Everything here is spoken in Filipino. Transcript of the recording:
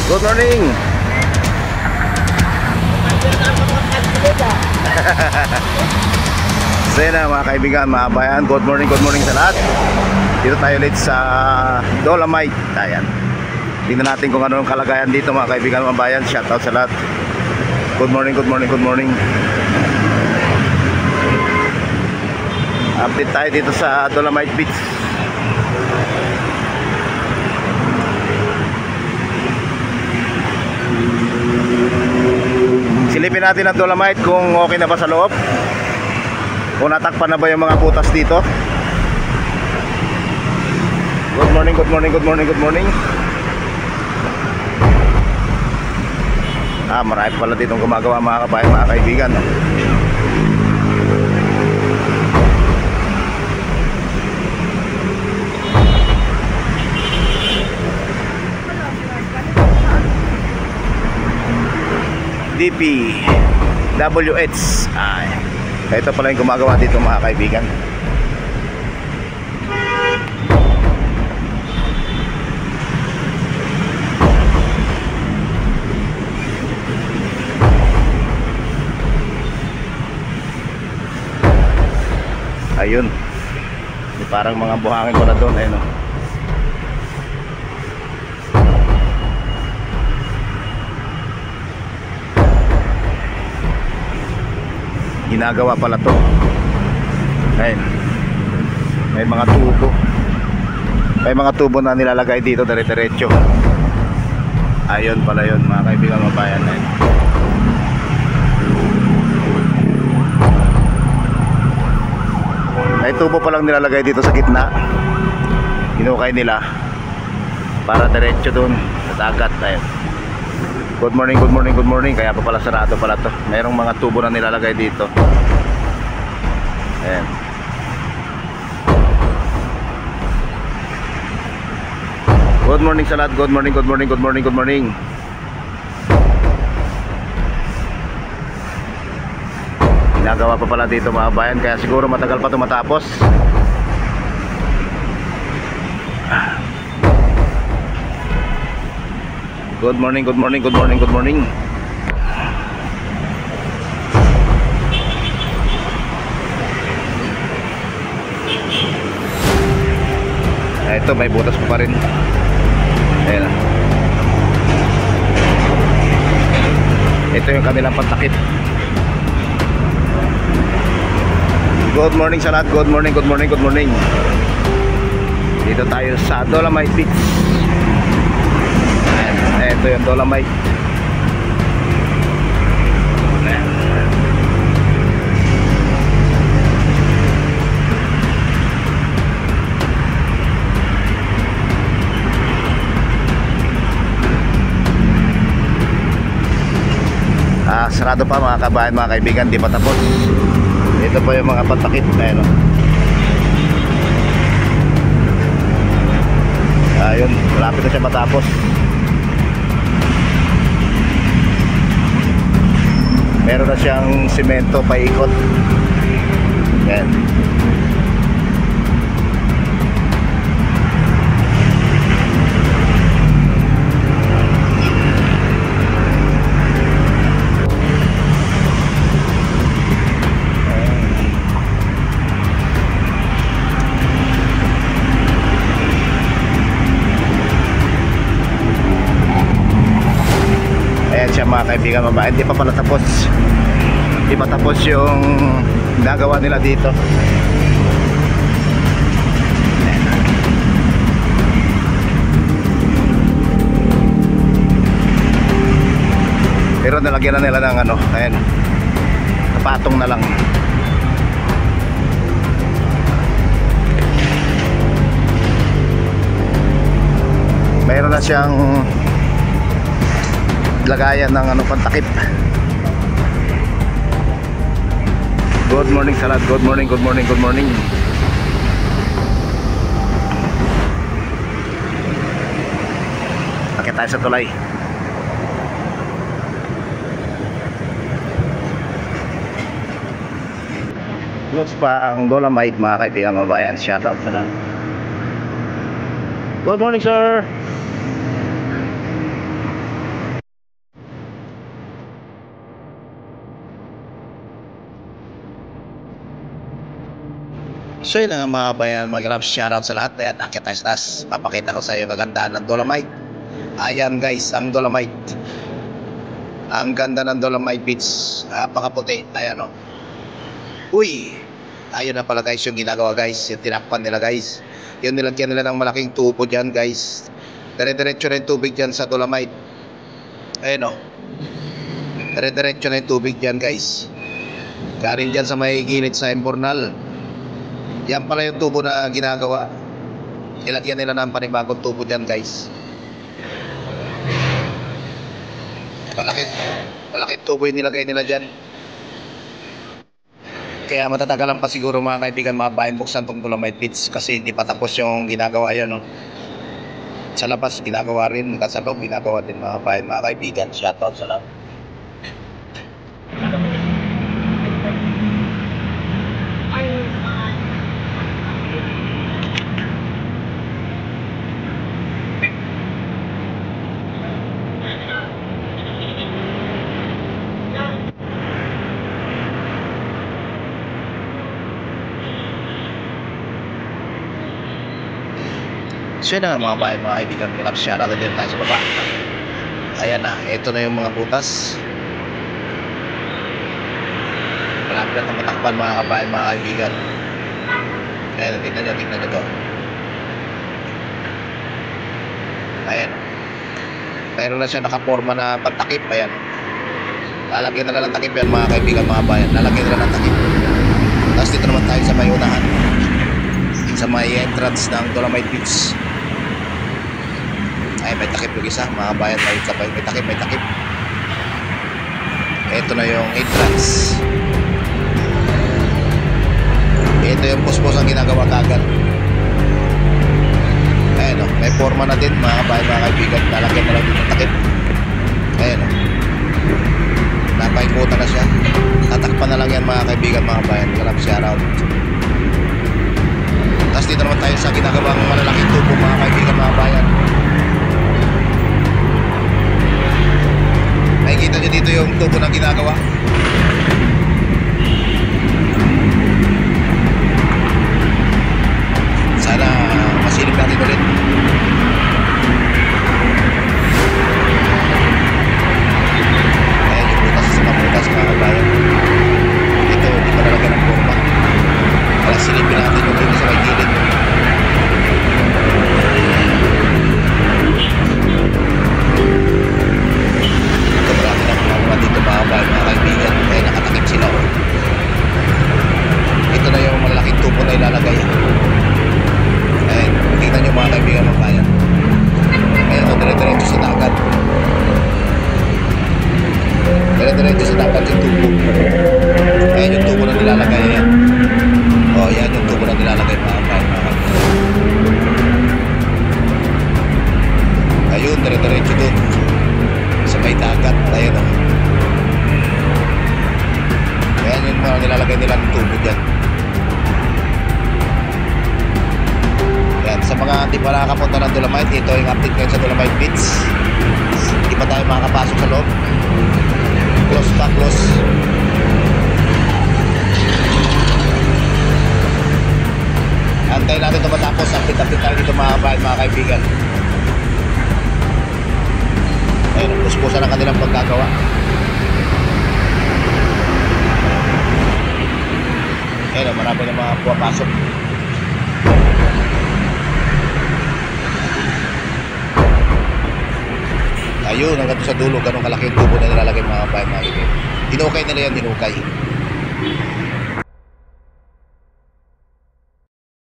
Good morning. Say na mga kaibigan, mga bayan, good morning sa lahat. Dito tayo ulit sa Dolomite. Ayan. Tingnan natin kung ano ang kalagayan dito mga kaibigan, mga bayan. Shout out sa lahat. Good morning. Update tayo dito sa Dolomite Beach. Silipin natin ang Dolomite kung okay na ba sa loob, kung natakpan na ba yung mga butas dito. Good morning. Marami pala ditong gumagawa mga kabayan, mga kaibigan. DPWH. Ito pala yung gumagawa dito mga kaibigan. Ayun, parang mga buhangin pala doon. Ayun, ginagawa pala to. Ayun, may mga tubo na nilalagay dito dire-diretso. Ayun pala yun mga kaibigan, mga bayan. Ayun, may tubo palang nilalagay dito sa gitna. Hinukay nila para diretso dun sa dagat. Ayun. Good morning. Kaya pa pala sarado pala to. Mayroong mga tubo na nilalagay dito. Ayan. Good morning sa lahat. Good morning. Ginagawa pa pala dito mga bayan, kaya siguro matagal pa ito matapos. Good morning. Ito may butas pa rin. Ayan na. Ito yung kanilang pantakip. Good morning sa lahat. Good morning. Dito tayo sa Dolomite Beach. Ito yung Dolomite. Sarado pa mga kabayan, mga kaibigan, di pa tapos. Ito pa yung mga patakip. Ayun, ayun, malapit na siya matapos. Meron na siyang simento paikot. Yan. Ayan siya mga kaibigan, mabait. Hindi pa pala tapos. Hindi pa tapos yung nagawa nila dito. Pero nalagyan na nila ng ano, ayan, kapatong na lang. Mayroon na siyang lagayan ng ano, pantakip. Good morning sa lahat. Good morning. Akit tayo sa tulay. Close pa ang Dolomite mga kaibigan, mga bayan. Shout out sa lahat. Good morning sir. So yun ang mga bayan, mag-love shoutout sa lahat. Ayan, akit tayo sa taas. Papakita ko sa iyo kagandahan ng Dolomite. Ayan guys, ang Dolomite. Ang ganda ng Dolomite Beach. Napakaputi. Ayan o. Uy! Ayun na pala guys yung ginagawa guys. Yung tinakpan nila guys. Yung nilagyan nila ng malaking tubo dyan guys. Dire-diretso na yung tubig dyan sa Dolomite. Ayan o. Dire-diretso na yung tubig dyan guys. Galing dyan sa may gilid sa Imbornal. Yan pala yung tubo na ginagawa. Nilagyan nila ng panibagong tubo dyan guys. Malaki tubo yung nilagay nila dyan. Kaya matatagalan pa siguro mga kaibigan, mga bayan buksan tong Dolomite Beach kasi hindi pa tapos yung ginagawa yan, no? Sa labas ginagawa rin, sa loob ginagawa din mga bayan, mga kaibigan. Shoutout sa lahat. So yun na nga mga bayan, mga kaibigan, shoutout din tayo sa baba. Ayan na, ito na yung mga butas. Malapit na matakpan mga kabayan, mga kaibigan. Ayan, tingnan nyo to. Ayan. Mayroon na siya nakaporma na pagtakip. Ayan. Lalagyan na lang ng takip yan mga kaibigan, mga bayan. Lalagyan na lang ng takip. Tapos dito naman tayo sa may unahan. Sa may entrance ng Dolomite Beach. Ay, may takip yung isa, mga bayan, may takip. Ito na yung entrance. Ito yung puspos ang ginagawa kagad. Ayan o, may forma na din mga bayan, mga kaibigan. Lalagyan na lang din ng takip. Ayan o, napaikutan na siya. Tatakpan na lang yan mga kaibigan, mga bayan. Ganap siya around. Tapos dito naman tayo sa ginagawang malalaking tubo mga kaibigan, mga bayan. Nakikita nyo dito yung tubo na ginagawa. Sana masilip natin ulit. Ayan yung butas sa mga butas mga bayan. Ito hindi pa talaga ng forma. Kaya silipin natin yung dito sa may gilid. Ito marami na mga dito mga bayan, mga kaibigan. Kaya nakatakip sila. Ito na yung malaking tubo na ilalagay. Ayan, tingnan nyo mga kaibigan, mga bayan. Ayan ito, dire-diretso sa dagat. Dire-diretso sa dagat yung tubo. Ayan yung tubo na nilalagay. Ayan. O, yan yung tubo na nilalagay mga bayan, mga kaibigan. Ayun, dire-diretso dun sa may dagat. Ayan o. Ayan yung mga nilalagay nila ng tubo dyan. Ayan, sa mga hindi pa nakakapunta ng Dolomite, ito yung update ngayon sa Dolomite Beach. Hindi pa tayo makakapasok sa loob. Close pa, close. Antayin natin ito matapos. Update tayo dito mga kabayan, mga kaibigan. Ayun, puspusan ang kanilang pagkagawa. Ayun, marami na mga puwapasok. Ayun, hanggang sa dulo, ganun kalaki yung tubo na nilalagay mga kabayan, mga kaibigan. Hinukay nila yan, hinukay.